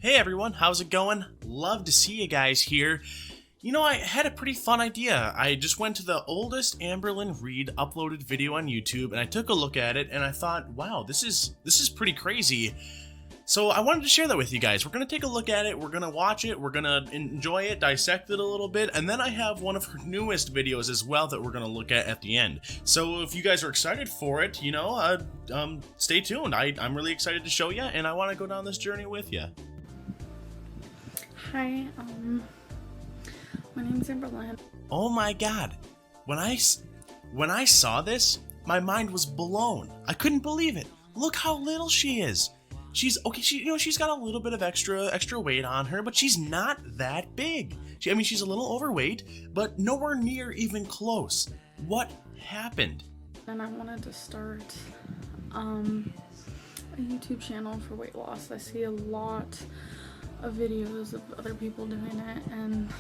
Hey everyone, how's it going? Love to see you guys here. I had a pretty fun idea. I just went to the oldest Amberlynn Reid uploaded video on YouTube and I took a look at it and I thought, wow, this is pretty crazy. So I wanted to share that with you guys. We're going to take a look at it, we're going to watch it, we're going to enjoy it, dissect it a little bit, and then I have one of her newest videos as well that we're going to look at the end. So if you guys are excited for it, stay tuned. I'm really excited to show you and I want to go down this journey with you. Hi, my name's Amberlynn. Oh my god. When I saw this, my mind was blown. I couldn't believe it. Look how little she is. She's okay, she's got a little bit of extra weight on her, but she's not that big. She's a little overweight, but nowhere near even close. What happened? And I wanted to start a YouTube channel for weight loss. I see a lot of videos of other people doing it and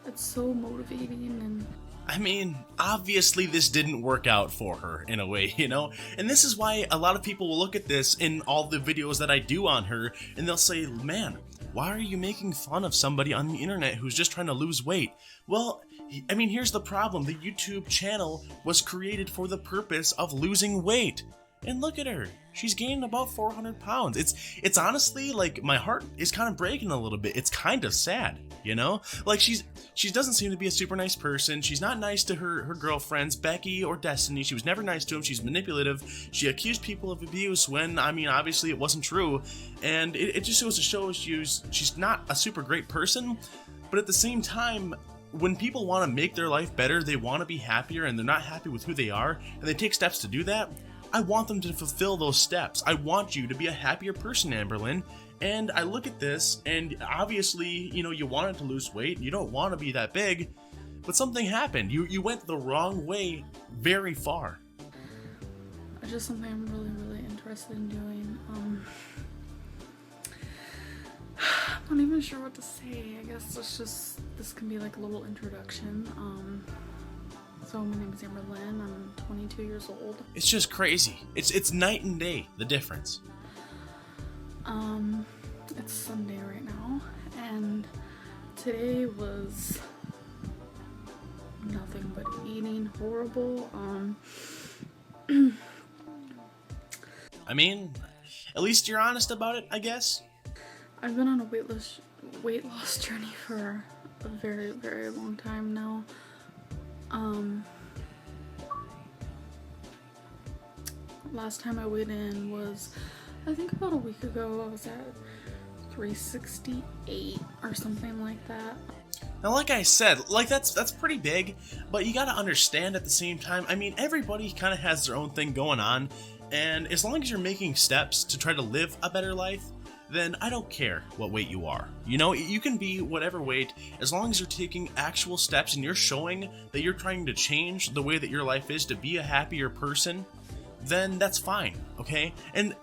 it's so motivating. And obviously this didn't work out for her in a way, and this is why a lot of people will look at this in all the videos that I do on her and they'll say, man, why are you making fun of somebody on the internet who's just trying to lose weight? Well, here's the problem. The YouTube channel was created for the purpose of losing weight. And look at her. She's gained about 400 pounds. It's honestly, like, my heart is kind of breaking a little bit. It's kind of sad, Like, she doesn't seem to be a super nice person. She's not nice to her girlfriends, Becky or Destiny. She was never nice to him. She's manipulative. She accused people of abuse when, obviously it wasn't true. And it just goes to show she's not a super great person. But at the same time, when people want to make their life better, they want to be happier, and they're not happy with who they are, and they take steps to do that, I want them to fulfill those steps. I want you to be a happier person, Amberlynn. And I look at this, and obviously, you wanted to lose weight. You don't want to be that big, but something happened. You went the wrong way very far. It's just something I'm really, really interested in doing. I'm not even sure what to say. I guess this can be like a little introduction. So my name is Amberlynn. I'm 22 years old. It's just crazy. It's night and day, the difference. It's Sunday right now, and today was nothing but eating horrible. At least you're honest about it, I guess. I've been on a weight loss journey for a very, very long time now. Last time I weighed in was, I think, about a week ago. I was at 368 or something like that. Now, like I said, that's pretty big, but you gotta understand at the same time, everybody kind of has their own thing going on, and as long as you're making steps to try to live a better life, then I don't care what weight you are. You can be whatever weight, as long as you're taking actual steps and you're showing that you're trying to change the way that your life is to be a happier person, then that's fine, okay? And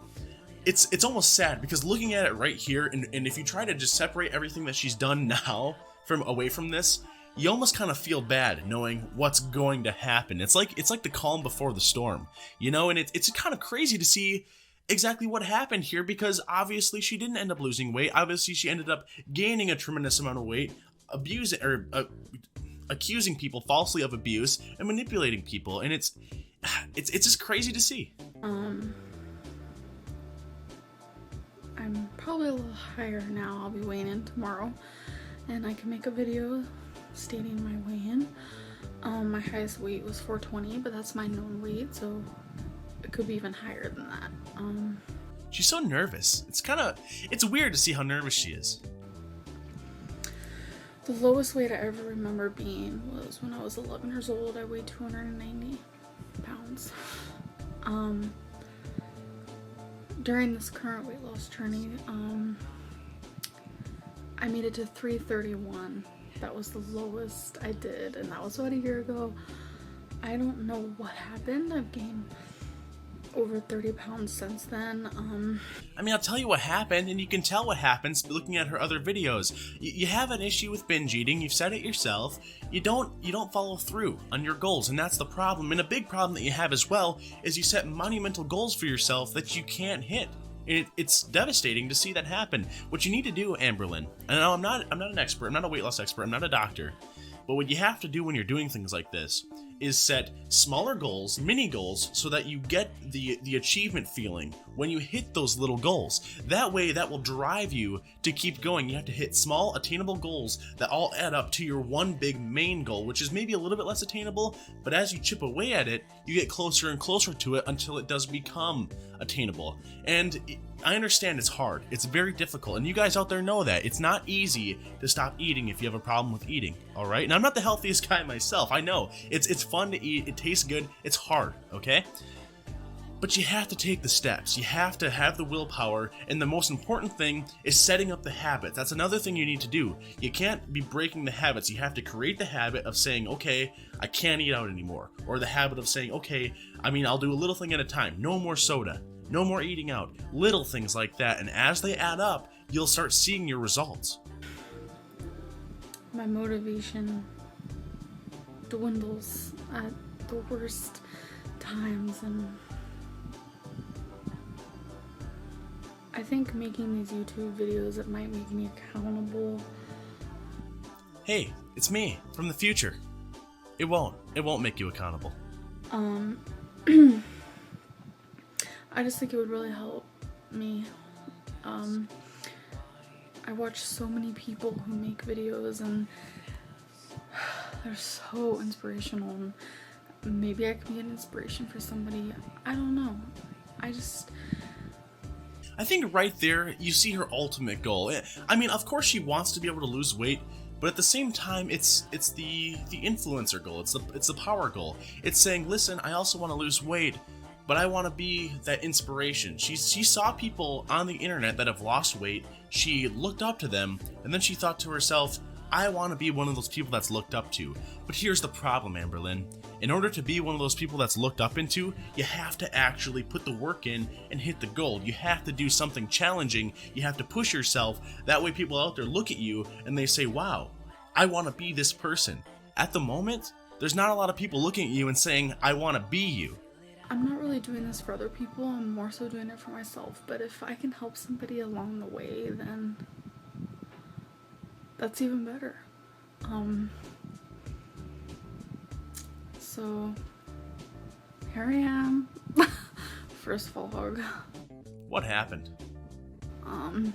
it's almost sad because looking at it right here, and if you try to just separate everything that she's done now away from this, you almost kind of feel bad knowing what's going to happen. It's like the calm before the storm, and it's kind of crazy to see exactly what happened here, because obviously she didn't end up losing weight. Obviously she ended up gaining a tremendous amount of weight, accusing people falsely of abuse and manipulating people, and it's just crazy to see. I'm probably a little higher now. I'll be weighing in tomorrow, and I can make a video stating my weigh-in. My highest weight was 420, but that's my known weight, so it could be even higher than that. She's so nervous. It's weird to see how nervous she is. The lowest weight I ever remember being was when I was 11 years old. I weighed 290 pounds. During this current weight loss journey, I made it to 331. That was the lowest I did, and that was about a year ago. I don't know what happened. I've gained over 30 pounds since then. I'll tell you what happened, and you can tell what happens looking at her other videos. You have an issue with binge eating. You've said it yourself. You don't follow through on your goals, and that's the problem. And a big problem that you have as well is you set monumental goals for yourself that you can't hit. It's devastating to see that happen. What you need to do, Amberlynn, and I'm not an expert, I'm not a weight loss expert, I'm not a doctor, but what you have to do when you're doing things like this is set smaller goals, mini goals, so that you get the achievement feeling when you hit those little goals. That way, that will drive you to keep going. You have to hit small, attainable goals that all add up to your one big main goal, which is maybe a little bit less attainable, but as you chip away at it, you get closer and closer to it until it does become attainable. And I understand it's hard. It's very difficult, and you guys out there know that. It's not easy to stop eating if you have a problem with eating, all right? And I'm not the healthiest guy myself. I know. It's fun to eat. It tastes good. It's hard, okay? But you have to take the steps. You have to have the willpower, and the most important thing is setting up the habit. That's another thing you need to do. You can't be breaking the habits. You have to create the habit of saying, okay, I can't eat out anymore. Or the habit of saying, okay, I'll do a little thing at a time. No more soda. No more eating out. Little things like that. And as they add up, you'll start seeing your results. My motivation dwindles at the worst times, and I think making these YouTube videos, it might make me accountable. Hey, it's me from the future. It won't make you accountable. I just think it would really help me. I watch so many people who make videos, and they're so inspirational, and maybe I could be an inspiration for somebody. I don't know. I think right there, you see her ultimate goal. Of course she wants to be able to lose weight, but at the same time, it's the influencer goal. It's the power goal. It's saying, listen, I also want to lose weight, but I want to be that inspiration. She saw people on the internet that have lost weight. She looked up to them, and then she thought to herself, I want to be one of those people that's looked up to. But here's the problem, Amberlynn. In order to be one of those people that's looked up into, you have to actually put the work in and hit the goal. You have to do something challenging. You have to push yourself. That way people out there look at you and they say, wow, I want to be this person. At the moment, there's not a lot of people looking at you and saying, I want to be you. I'm not really doing this for other people. I'm more so doing it for myself. But if I can help somebody along the way, then that's even better. So here I am. First vlog. What happened? And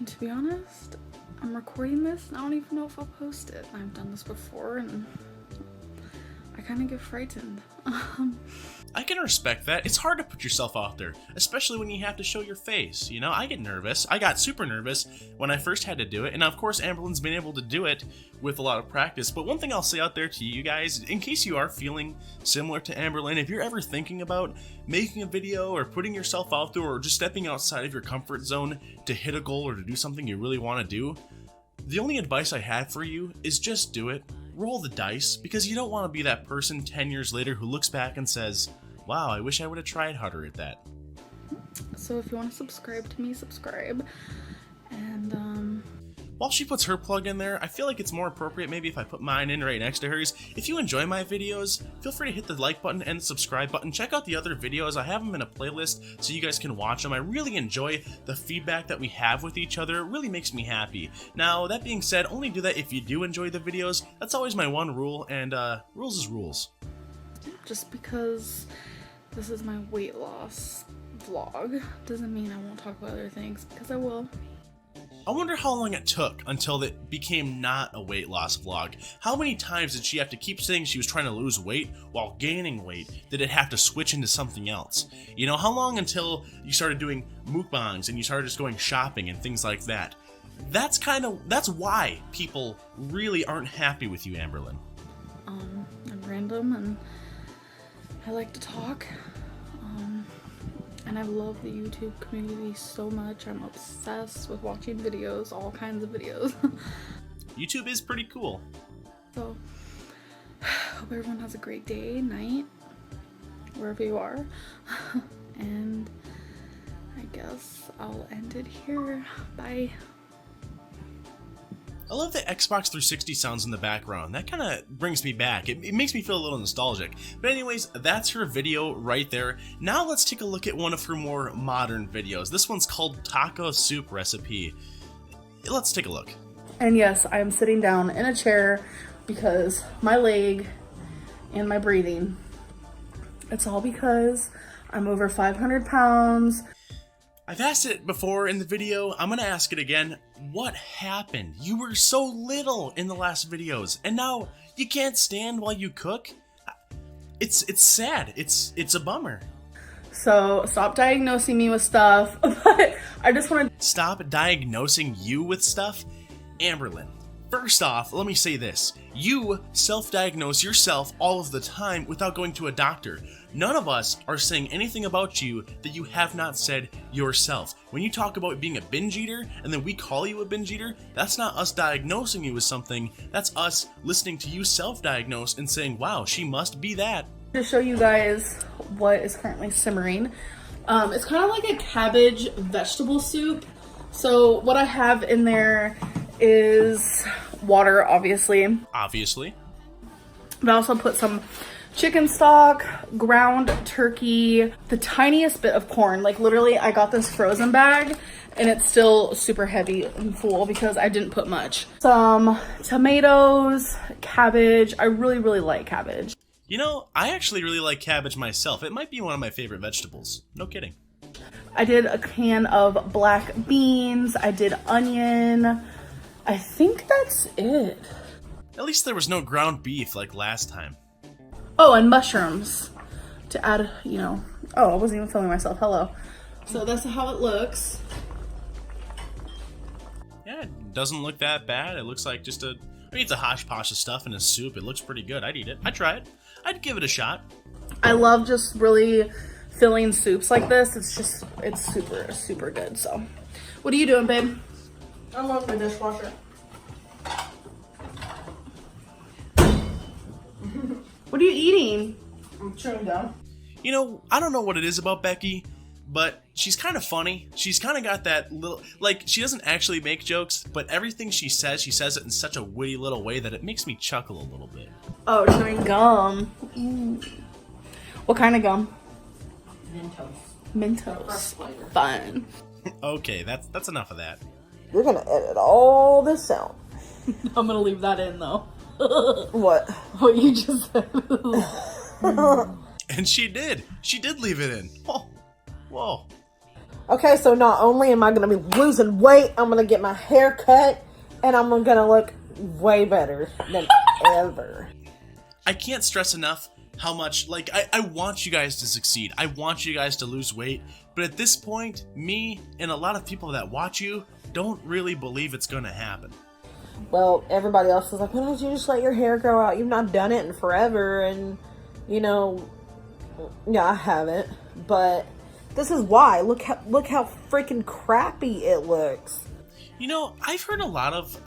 to be honest, I'm recording this and I don't even know if I'll post it. I've done this before and I kind of get frightened. I can respect that. It's hard to put yourself out there, especially when you have to show your face. You know, I get nervous. I got super nervous when I first had to do it. And of course, Amberlynn's been able to do it with a lot of practice. But one thing I'll say out there to you guys, in case you are feeling similar to Amberlynn, if you're ever thinking about making a video or putting yourself out there or just stepping outside of your comfort zone to hit a goal or to do something you really want to do, the only advice I have for you is just do it. Roll the dice, because you don't want to be that person 10 years later who looks back and says, wow, I wish I would have tried harder at that. So if you want to subscribe to me, subscribe. And while she puts her plug in there, I feel like it's more appropriate maybe if I put mine in right next to hers. If you enjoy my videos, feel free to hit the like button and the subscribe button. Check out the other videos. I have them in a playlist so you guys can watch them. I really enjoy the feedback that we have with each other. It really makes me happy. Now, that being said, only do that if you do enjoy the videos. That's always my one rule, and rules is rules. just because this is my weight loss vlog doesn't mean I won't talk about other things, because I will. I wonder how long it took until it became not a weight loss vlog. How many times did she have to keep saying she was trying to lose weight while gaining weight? Did it have to switch into something else? You know, how long until you started doing mukbangs and you started just going shopping and things like that? That's why people really aren't happy with you, Amberlynn. I'm random and I like to talk. And I love the YouTube community so much. I'm obsessed with watching videos, all kinds of videos. YouTube is pretty cool. So, hope everyone has a great day, night, wherever you are. And I guess I'll end it here. Bye. I love the Xbox 360 sounds in the background. That kind of brings me back. It makes me feel a little nostalgic. But anyways, that's her video right there. Now let's take a look at one of her more modern videos. This one's called Taco Soup Recipe. Let's take a look. And yes, I am sitting down in a chair because my leg and my breathing. It's all because I'm over 500 pounds. I've asked it before in the video, I'm gonna ask it again. What happened? You were so little in the last videos, and now you can't stand while you cook? It's sad. It's a bummer. So stop diagnosing me with stuff, but I just want to... Stop diagnosing you with stuff? Amberlynn, first off, let me say this. You self-diagnose yourself all of the time without going to a doctor. None of us are saying anything about you that you have not said yourself. When you talk about being a binge eater and then we call you a binge eater, that's not us diagnosing you with something. That's us listening to you self-diagnose and saying, wow, she must be that. To show you guys what is currently simmering. It's kind of like a cabbage vegetable soup. So what I have in there is water, obviously. Obviously. But I also put some chicken stock, ground turkey, the tiniest bit of corn. Like literally I got this frozen bag and it's still super heavy and full because I didn't put much. Some tomatoes, cabbage. I really like cabbage. You know, I actually really like cabbage myself. It might be one of my favorite vegetables. No kidding. I did a can of black beans. I did onion. I think that's it. At least there was no ground beef like last time. Oh, and mushrooms to add, you know. Oh, I wasn't even filming myself. Hello. So that's how it looks. Yeah, it doesn't look that bad. It looks like just it's a hodgepodge of stuff in a soup. It looks pretty good. I'd eat it. I'd try it. I'd give it a shot. I love just really filling soups like this. It's super good. So, what are you doing, babe? I love the dishwasher. What are you eating? I'm chewing gum. You know, I don't know what it is about Becky, but she's kind of funny. She's kind of got that little, like, she doesn't actually make jokes, but everything she says it in such a witty little way that it makes me chuckle a little bit. Oh, chewing gum. What kind of gum? Mentos. Fun. Okay, that's enough of that. You're gonna edit all this out. I'm gonna leave that in though. What? What you just said. And she did. She did leave it in. Oh, whoa. Okay, so not only am I gonna be losing weight, I'm gonna get my hair cut, and I'm gonna look way better than ever. I can't stress enough how much, like, I want you guys to succeed. I want you guys to lose weight. But at this point, me and a lot of people that watch you don't really believe it's gonna happen. Well, everybody else is like, why don't you just let your hair grow out? You've not done it in forever, and, you know, yeah, I haven't. But this is why. Look how freaking crappy it looks. You know, I've heard a lot of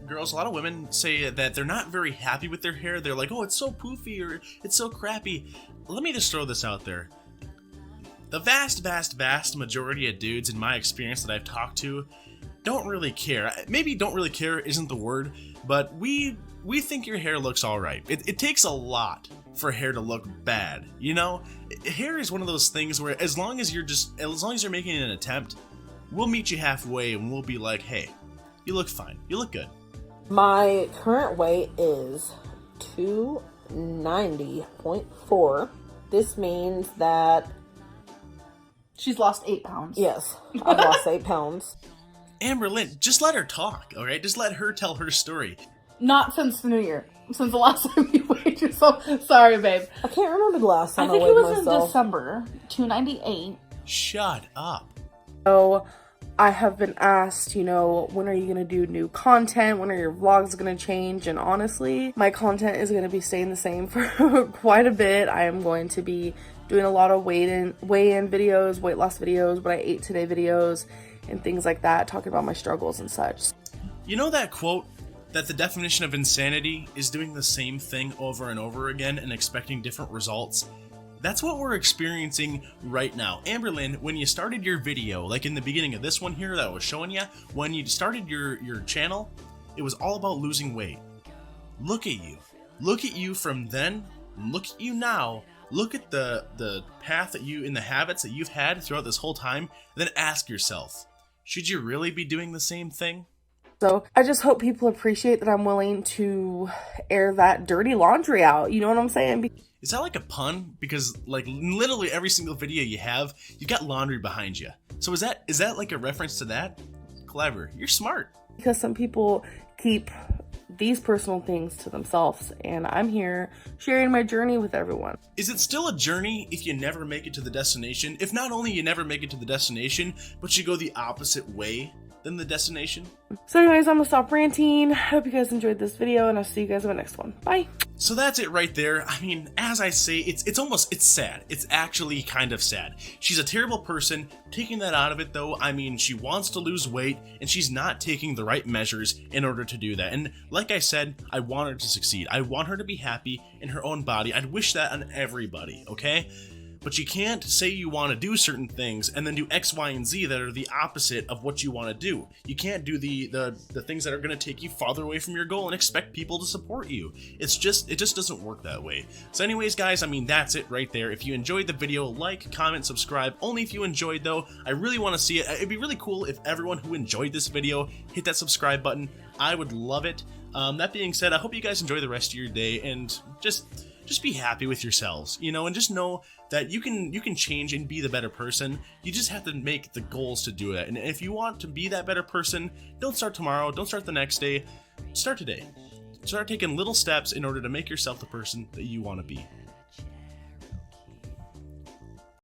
girls, a lot of women say that they're not very happy with their hair. They're like, oh, it's so poofy or it's so crappy. Let me just throw this out there. The vast majority of dudes, in my experience that I've talked to, don't really care. Maybe don't really care isn't the word, but we think your hair looks all right. It takes a lot for hair to look bad, you know? Hair is one of those things where as long as you're making an attempt, we'll meet you halfway and we'll be like, hey, you look fine. You look good. My current weight is 290.4. This means that... She's lost 8 pounds. Yes, I've lost 8 pounds. Amberlynn, just let her talk, alright? Just let her tell her story. Not since the new year. Since the last time you weighed yourself. Sorry, babe. I can't remember the last time I think weighed it was myself. in December. 298. Shut up. So, I have been asked, you know, when are you going to do new content? When are your vlogs going to change? And honestly, my content is going to be staying the same for quite a bit. I am going to be doing a lot of weigh-in videos, weight loss videos, what I ate today videos, and things like that, talking about my struggles and such. You know that quote? That the definition of insanity is doing the same thing over and over again and expecting different results? That's what we're experiencing right now. Amberlynn, when you started your video, like in the beginning of this one here that I was showing you, when you started your channel, it was all about losing weight. Look at you. Look at you from then, and look at you now. Look at the path that you, and the habits that you've had throughout this whole time, and then ask yourself, should you really be doing the same thing? So I just hope people appreciate that I'm willing to air that dirty laundry out. You know what I'm saying? Is that like a pun? Because like literally every single video you have, you got laundry behind you. So is that like a reference to that? Clever. You're smart. Because some people keep these personal things to themselves, and I'm here sharing my journey with everyone. Is it still a journey if you never make it to the destination? If not only you never make it to the destination, but you go the opposite way than the destination? So anyways, I'm gonna stop ranting. Hope you guys enjoyed this video, and I'll see you guys in the next one. Bye. So that's it right there. I mean, as I say, it's sad. It's actually kind of sad. She's a terrible person. Taking that out of it though, I mean, she wants to lose weight and she's not taking the right measures in order to do that. And like I said, I want her to succeed. I want her to be happy in her own body. I'd wish that on everybody, okay? But you can't say you want to do certain things and then do X, Y, and Z that are the opposite of what you want to do. You can't do the things that are going to take you farther away from your goal and expect people to support you. It just doesn't work that way. So anyways, guys, I mean, that's it right there. If you enjoyed the video, like, comment, subscribe. Only if you enjoyed, though. I really want to see it. It'd be really cool if everyone who enjoyed this video hit that subscribe button. I would love it. That being said, I hope you guys enjoy the rest of your day and just be happy with yourselves, you know, and just know that you can change and be the better person. You just have to make the goals to do it. And if you want to be that better person, don't start tomorrow, don't start the next day, start today. Start taking little steps in order to make yourself the person that you want to be.